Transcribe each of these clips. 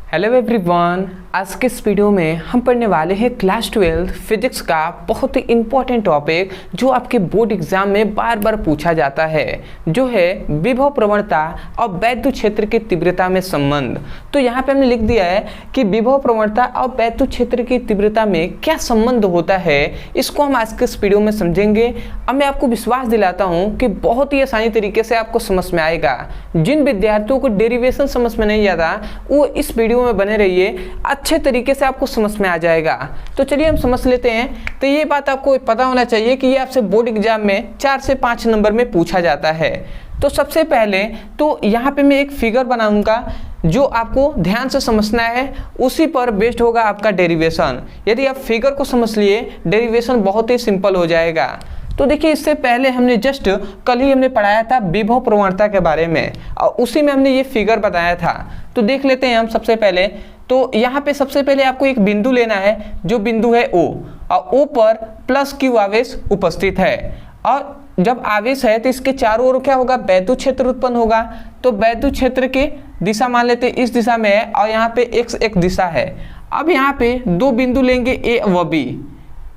Hello everyone, आज के इस वीडियो में हम पढ़ने वाले हैं क्लास 12 फिजिक्स का बहुत ही इम्पोर्टेंट टॉपिक जो आपके बोर्ड एग्जाम में बार बार पूछा जाता है, जो है विभव प्रवणता और वैद्युत क्षेत्र की तीव्रता में संबंध। तो यहाँ पे हमने लिख दिया है कि विभव प्रवणता और वैद्युत क्षेत्र की तीव्रता में क्या संबंध होता है, इसको हम आज के इस वीडियो में समझेंगे। अब मैं आपको विश्वास दिलाता हूँ कि बहुत ही आसानी तरीके से आपको समझ में आएगा। जिन विद्यार्थियों को डेरिवेशन समझ में नहीं आता वो इस वीडियो में बने रहिए, अच्छे तरीके से आपको समझ में आ जाएगा। तो चलिए हम समझ लेते हैं। तो ये बात आपको पता होना चाहिए कि ये आपसे बोर्ड एग्जाम में 4 से 5 नंबर में पूछा जाता है। तो सबसे पहले तो यहाँ पे मैं एक फिगर बनाऊंगा जो आपको ध्यान से समझना है, उसी पर बेस्ड होगा आपका डेरिवेशन। यदि आप फिगर को समझ लिए, डेरिवेशन बहुत ही सिंपल हो जाएगा। तो देखिए, इससे पहले हमने जस्ट कल ही हमने पढ़ाया था विभव प्रवणता के बारे में और उसी में हमने ये फिगर बताया था। तो देख लेते हैं हम सबसे पहले। तो यहाँ पे सबसे पहले आपको एक बिंदु लेना है, जो बिंदु है O, और O पर प्लस Q आवेश उपस्थित है। और जब आवेश है तो इसके चारों ओर क्या होगा, वैद्युत क्षेत्र उत्पन्न होगा। तो वैद्युत क्षेत्र की दिशा मान लेते हैं इस दिशा में है और यहाँ पे x एक दिशा है। अब यहाँ पे दो बिंदु लेंगे A व B।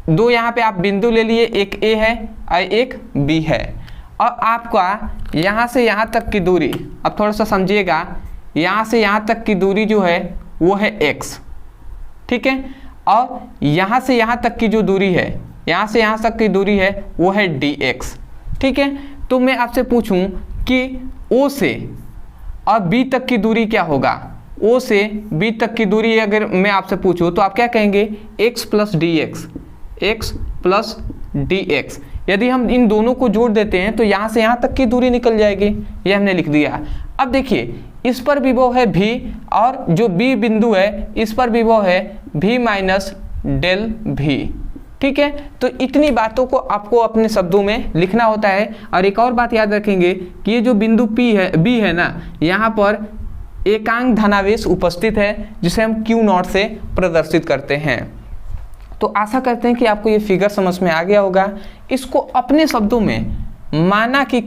दो यहाँ पे आप बिंदु ले लिए, एक A है और एक B है। और आपका यहाँ से यहाँ तक की दूरी, अब थोड़ा सा समझिएगा, यहाँ से यहाँ तक की दूरी जो है वो है x, ठीक है। और यहाँ से यहाँ तक की जो दूरी है, यहाँ से यहाँ तक की दूरी है वो है dx, ठीक है। तो मैं आपसे पूछूं कि O से और B तक की दूरी क्या होगा। O से B तक की दूरी अगर मैं आपसे पूछूं तो आप क्या कहेंगे, x प्लस dx। यदि हम इन दोनों को जोड़ देते हैं तो यहाँ से यहाँ तक की दूरी निकल जाएगी, ये हमने लिख दिया। अब देखिए, इस पर विभव है v और जो B बिंदु है इस पर विभव है v माइनस डेल v, ठीक है। तो इतनी बातों को आपको अपने शब्दों में लिखना होता है। और एक और बात याद रखेंगे कि ये जो बिंदु B है ना, यहाँ पर एकांक धनावेश उपस्थित है जिसे हम Q0 से प्रदर्शित करते हैं। तो आशा करते हैं कि आपको ये फिगर समझ में आ गया होगा। इसको अपने शब्दों में माना की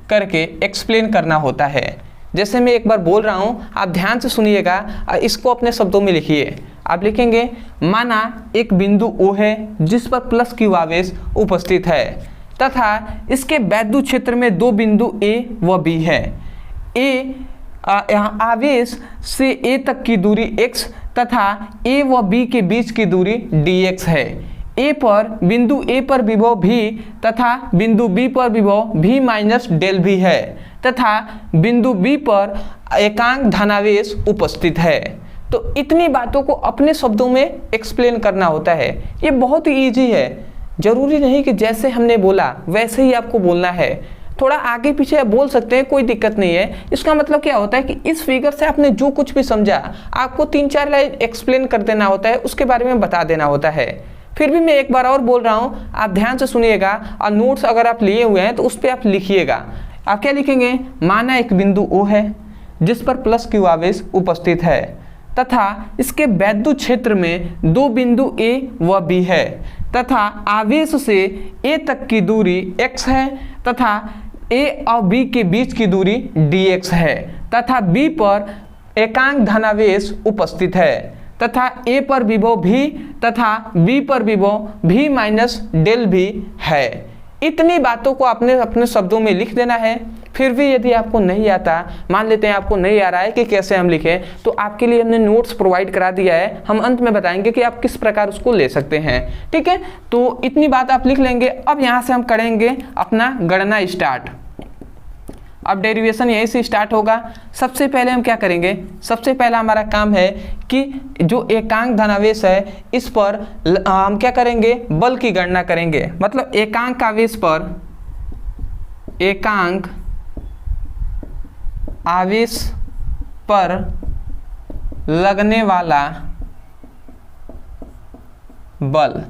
करके एक्सप्लेन करना होता है। जैसे मैं एक बार बोल रहा हूँ, आप ध्यान से सुनिएगा और इसको अपने शब्दों में लिखिए। आप लिखेंगे, माना एक बिंदु O है जिस पर प्लस Q आवेश उपस्थित है तथा इसके वैद्युत क्षेत्र में दो बिंदु A व B है। आवेश से A तक की दूरी x तथा A व B के बीच की दूरी dx है। बिंदु A पर विभव v तथा बिंदु B पर विभव v माइनस डेल v है तथा बिंदु B पर एकांक धनावेश उपस्थित है। तो इतनी बातों को अपने शब्दों में एक्सप्लेन करना होता है। ये बहुत ही ईजी है, जरूरी नहीं कि जैसे हमने बोला वैसे ही आपको बोलना है। थोड़ा आगे पीछे आप बोल सकते हैं, कोई दिक्कत नहीं है। इसका मतलब क्या होता है कि इस फिगर से आपने जो कुछ भी समझा आपको 3-4 लाइन एक्सप्लेन कर देना होता है, उसके बारे में बता देना होता है। फिर भी मैं एक बार और बोल रहा हूँ, आप ध्यान से सुनिएगा और नोट्स अगर आप लिए हुए हैं तो उस पर आप लिखिएगा। आप क्या लिखेंगे, माना एक बिंदु O है जिस पर प्लस Q आवेश उपस्थित है तथा इसके वैद्युत क्षेत्र में दो बिंदु A व B है तथा आवेश से A तक की दूरी x है तथा A और B के बीच की दूरी dx है तथा B पर एकांक धनावेश उपस्थित है तथा A पर विभव v तथा B पर विभव v माइनस डेल v है। इतनी बातों को आपने अपने शब्दों में लिख देना है। फिर भी यदि आपको नहीं आता, मान लेते हैं आपको नहीं आ रहा है कि कैसे हम लिखें, तो आपके लिए हमने नोट्स प्रोवाइड करा दिया है। हम अंत में बताएंगे कि आप किस प्रकार उसको ले सकते हैं, ठीक है। तो इतनी बात आप लिख लेंगे। अब यहाँ से हम करेंगे अपना गणना स्टार्ट। अब डेरिवेशन यहीं से स्टार्ट होगा। सबसे पहले हम क्या करेंगे, सबसे पहला हमारा काम है कि जो एकांक धनावेश है इस पर हम क्या करेंगे, बल की गणना करेंगे। मतलब एकांक आवेश पर लगने वाला बल।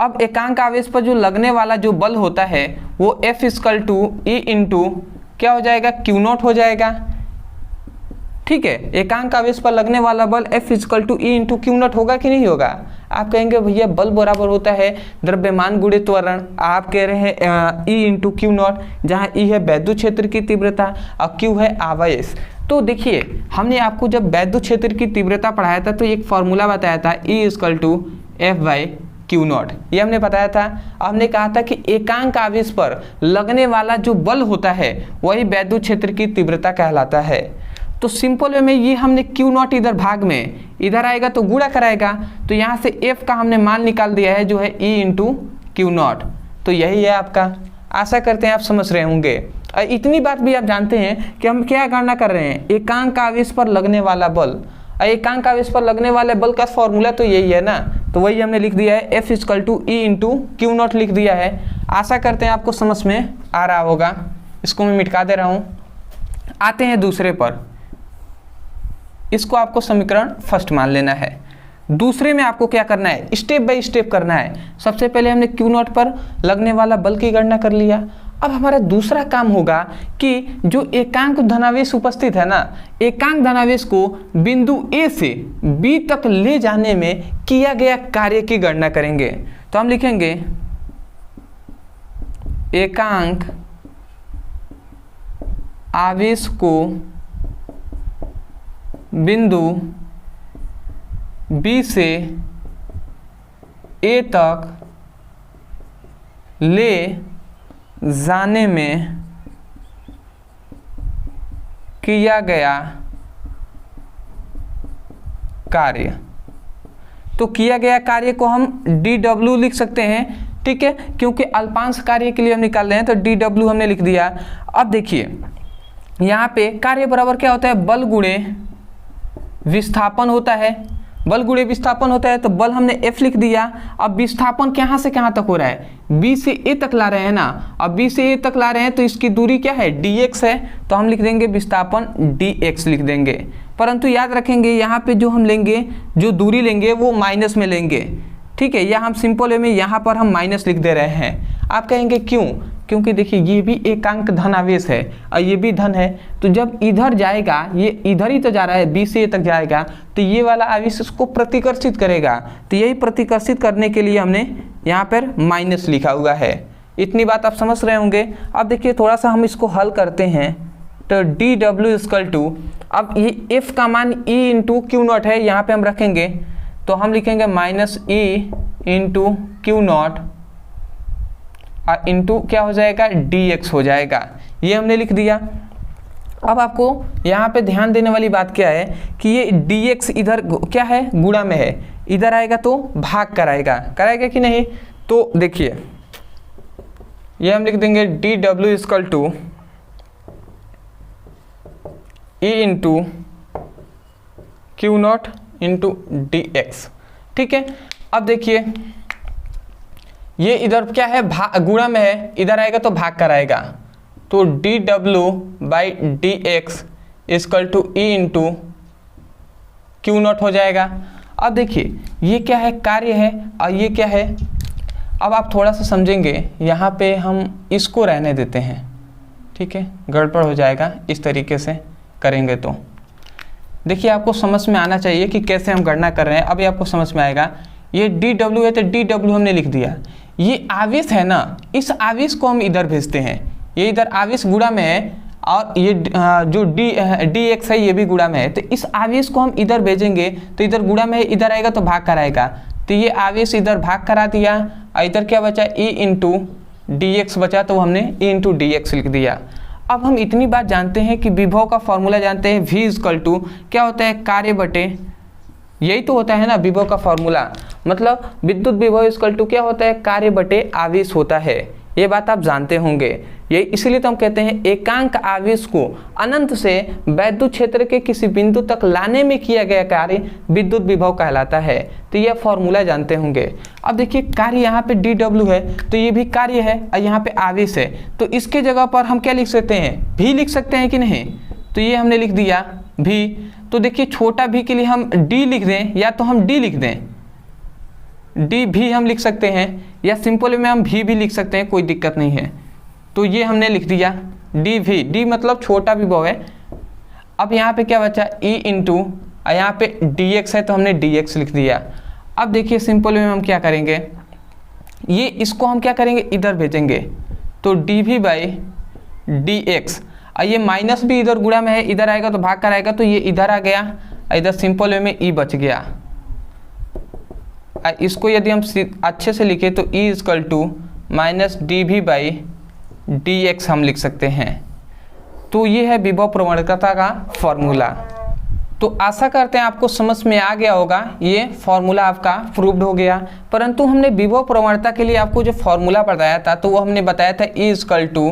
अब एकांक आवेश पर जो लगने वाला जो बल होता है वो F = E इंटू क्या हो जाएगा, Q0 हो जाएगा, ठीक है। एकांक आवेश पर लगने वाला बल F = E इंटू Q0 होगा कि नहीं होगा। आप कहेंगे भैया बल बराबर होता है द्रव्यमान गुणित त्वरण। आप कह रहे हैं E इंटू Q0, जहाँ E है वैद्युत क्षेत्र की तीव्रता और Q है आवेश। तो देखिए हमने आपको जब वैद्युत क्षेत्र की तीव्रता पढ़ाया था तो एक फॉर्मूला बताया था E=F/Q0, ये हमने बताया था। हमने कहा था कि एकांक आवेश पर लगने वाला जो बल होता है वही वैद्युत क्षेत्र की तीव्रता कहलाता है। तो सिंपल वे में ये हमने Q0 इधर भाग में, इधर आएगा तो गुणा कराएगा, तो यहाँ से F का हमने मान निकाल दिया है जो है E×Q0। तो यही है आपका। आशा करते हैं आप समझ रहे होंगे। और इतनी बात भी आप जानते हैं कि हम क्या गणना कर रहे हैं, एकांक आवेश पर लगने वाला बल। और एकांक आवेश पर लगने वाले बल का फॉर्मूला तो यही है ना, तो वही हमने लिख दिया है, F=E×Q0 लिख दिया है। आशा करते हैं आपको समझ में आ रहा होगा। इसको मैं मिटा दे रहा हूँ। आते हैं दूसरे पर। इसको आपको समीकरण फर्स्ट मान लेना है। दूसरे में आपको क्या करना है, स्टेप बाय स्टेप करना है। सबसे पहले हमने Q0 पर लगने वाला बल की गणना कर लिया। अब हमारा दूसरा काम होगा कि जो एकांक धनावेश उपस्थित है ना, एकांक धनावेश को बिंदु A से B तक ले जाने में किया गया कार्य की गणना करेंगे। तो हम लिखेंगे एकांक आवेश को बिंदु B से A तक ले जाने में किया गया कार्य। तो किया गया कार्य को हम DW लिख सकते हैं, ठीक है, क्योंकि अल्पांश कार्य के लिए हम निकाल रहे हैं तो DW हमने लिख दिया। अब देखिए यहाँ पे कार्य बराबर क्या होता है, बल गुणे विस्थापन होता है। बल गुणे विस्थापन होता है तो बल हमने F लिख दिया। अब विस्थापन कहाँ से कहाँ तक हो रहा है, B से A तक ला रहे हैं ना। अब B से A तक ला रहे हैं तो इसकी दूरी क्या है, dx है, तो हम लिख देंगे विस्थापन dx लिख देंगे। परंतु याद रखेंगे यहाँ पे जो हम लेंगे, जो दूरी लेंगे वो माइनस में लेंगे, ठीक है, या हम सिंपल वे में यहाँ पर हम माइनस लिख दे रहे हैं। आप कहेंगे क्यों, क्योंकि देखिए ये भी एकांक धनावेश है और ये भी धन है, तो जब इधर जाएगा, ये इधर ही तो जा रहा है, B से A तक जाएगा, तो ये वाला आवेश इसको प्रतिकर्षित करेगा। तो यही प्रतिकर्षित करने के लिए हमने यहाँ पर माइनस लिखा हुआ है। इतनी बात आप समझ रहे होंगे। अब देखिए थोड़ा सा हम इसको हल करते हैं। तो DW अब ये F का मान E×Q0 है, यहाँ पे हम रखेंगे तो हम लिखेंगे -E×Q0 इंटू क्या हो जाएगा, dx हो जाएगा। ये हमने लिख दिया। अब आपको यहाँ पे ध्यान देने वाली बात क्या है कि ये dx इधर क्या है, गुणा में है, इधर आएगा तो भाग कराएगा, कराएगा कि नहीं। तो देखिए ये हम लिख देंगे DW = E×Q0 इंटू dx, ठीक है। अब देखिए ये इधर क्या है, गुणा में है, इधर आएगा तो भाग कराएगा, तो dW/dx = E×Q0 हो जाएगा। अब देखिए ये क्या है, कार्य है, और ये क्या है। अब आप थोड़ा सा समझेंगे, यहाँ पे हम इसको रहने देते हैं, ठीक है, गड़बड़ हो जाएगा इस तरीके से करेंगे तो। देखिए आपको समझ में आना चाहिए कि कैसे हम गणना कर रहे हैं, अभी आपको समझ में आएगा। ये DW है तो DW हमने लिख दिया। ये आवेश है ना, इस आवेश को हम इधर भेजते हैं, ये इधर आवेश गुणा में है, और ये जो dx है ये भी गुणा में है, तो इस आवेश को हम इधर भेजेंगे तो इधर गुणा में है, इधर आएगा तो भाग कराएगा, तो ये आवेश इधर भाग करा दिया, और इधर क्या बचा, E×dx बचा, तो हमने E×dx लिख दिया। अब हम इतनी बात जानते हैं कि विभव का फॉर्मूला जानते हैं, V = क्या होता है, कार्य बटे, यही तो होता है ना विभव का फॉर्मूला, मतलब विद्युत विभव = क्या होता है, कार्य बटे आवेश होता है। ये बात आप जानते होंगे। ये इसलिए तो हम कहते हैं एकांक आवेश को अनंत से वैद्युत क्षेत्र के किसी बिंदु तक लाने में किया गया कार्य विद्युत विभव कहलाता है। तो यह फॉर्मूला जानते होंगे। अब देखिए कार्य यहाँ पे DW है, तो ये भी कार्य है, और यहाँ पे आवेश है, तो इसके जगह पर हम क्या लिख सकते हैं, V लिख सकते हैं कि नहीं। तो ये हमने लिख दिया V। तो देखिए छोटा v के लिए हम D लिख दें, या तो हम D लिख दें, D भी हम लिख सकते हैं, या सिंपल में हम V भी लिख सकते हैं, कोई दिक्कत नहीं है। तो ये हमने लिख दिया DV, D मतलब छोटा विभव है। अब यहाँ पे क्या बचा, E यहाँ पे dx है तो हमने dx लिख दिया। अब देखिए सिंपल में हम क्या करेंगे, ये इसको हम क्या करेंगे, इधर भेजेंगे, तो dV/dx। और ये माइनस भी इधर गुणा में है, इधर आएगा तो भाग कर आएगा, तो ये इधर आ गया, इधर सिंपल वे में ई बच गया। इसको यदि हम अच्छे से लिखे तो E equal to minus D V by D X हम लिख सकते हैं। तो ये है विभव प्रवणता का फॉर्मूला। तो आशा करते हैं आपको समझ में आ गया होगा, ये फॉर्मूला आपका प्रूव्ड हो गया। परंतु हमने विभव प्रवणता के लिए आपको जो फॉर्मूला बताया था तो वो हमने बताया था E equal to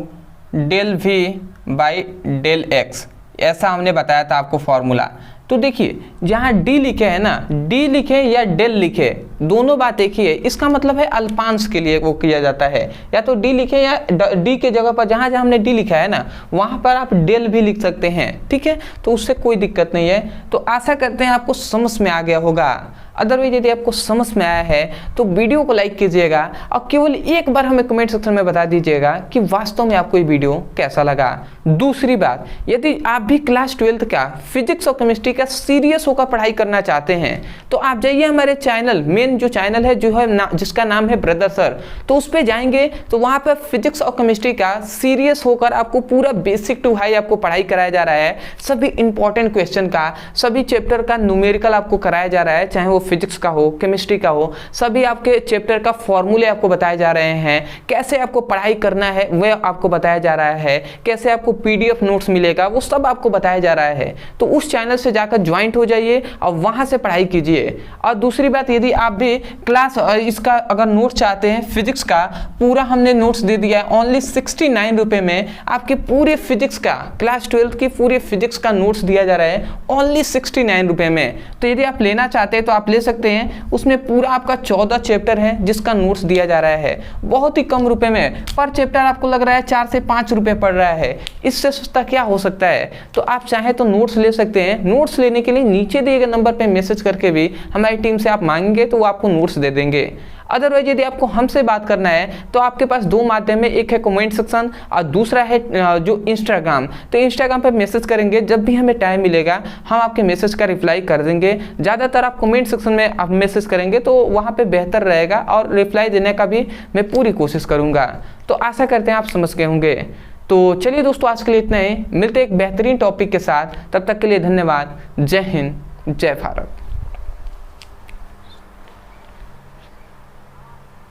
del V by del X, ऐसा हमने बताया था आपको फॉर्मूला। तो देखिए जहाँ डी लिखे है ना, डी लिखे या डेल लिखे दोनों बात एक ही है, इसका मतलब है अल्पांश के लिए वो किया जाता है, या तो डी लिखे या डी के जगह पर जहाँ जहाँ हमने डी लिखा है ना वहाँ पर आप डेल भी लिख सकते हैं, ठीक है, तो उससे कोई दिक्कत नहीं है। तो आशा करते हैं आपको समझ में आ गया होगा। अदरवाइज यदि आपको समझ में आया है तो वीडियो को लाइक कीजिएगा और केवल एक बार हमें कमेंट सेक्शन में बता दीजिएगा कि वास्तव में आपको ये वीडियो कैसा लगा। दूसरी बात, यदि आप भी क्लास 12th का फिजिक्स और केमिस्ट्री का सीरियस होकर पढ़ाई करना चाहते हैं तो आप जाइए हमारे चैनल, मेन जो चैनल है जो है जिसका नाम है ब्रदर सर, तो उस पर जाएंगे तो वहाँ पर फिजिक्स और केमिस्ट्री का सीरियस होकर आपको पूरा बेसिक टू हाई आपको पढ़ाई कराया जा रहा है। सभी इंपॉर्टेंट क्वेश्चन का, सभी चैप्टर का न्यूमेरिकल आपको कराया जा रहा है, चाहे वो फिजिक्स का हो, केमिस्ट्री का हो, सभी आपके चैप्टर का फॉर्मूले आपको बताए जा रहे हैं, कैसे आपको पढ़ाई करना है वह आपको बताया जा रहा है, कैसे आपको पीडीएफ नोट्स मिलेगा वो सब आपको बताया जा रहा है। तो उस चैनल से जाकर ज्वाइंट हो जाइए और वहां से पढ़ाई कीजिए। और दूसरी बात, यदि आप भी क्लास इसका अगर नोट्स चाहते हैं फिजिक्स का, पूरा हमने नोट्स दे दिया है ओनली 69 रुपए में, आपके पूरे फिजिक्स का क्लास 12 की पूरे फिजिक्स का नोट्स दिया जा रहा है ओनली 69 रुपए में। तो यदि आप लेना चाहते हैं तो आप ले सकते हैं। उसमें पूरा आपका 14 चैप्टर है जिसका नोट्स दिया जा रहा है बहुत ही कम रुपए में। पर चैप्टर आपको लग रहा है 4 से 5 रुपए पड़ रहा है, इससे सस्ता क्या हो सकता है। तो आप चाहे तो नोट्स ले सकते हैं। नोट्स लेने के लिए नीचे दिए गए नंबर पे मैसेज करके भी हमारी टीम से आप मांगेंगे तो वो आपको नोट्स दे देंगे। अदरवाइज यदि आपको हमसे बात करना है तो आपके पास दो माध्यम है, एक है कमेंट सेक्शन और दूसरा है जो इंस्टाग्राम। तो इंस्टाग्राम पर मैसेज करेंगे, जब भी हमें टाइम मिलेगा हम आपके मैसेज का रिप्लाई कर देंगे। ज़्यादातर आप कमेंट सेक्शन में आप मैसेज करेंगे तो वहाँ पे बेहतर रहेगा और रिप्लाई देने का भी मैं पूरी कोशिश करूँगा। तो आशा करते हैं आप समझ गए होंगे। तो चलिए दोस्तों, आज के लिए इतना ही, मिलते एक बेहतरीन टॉपिक के साथ, तब तक के लिए धन्यवाद। जय हिंद, जय भारत।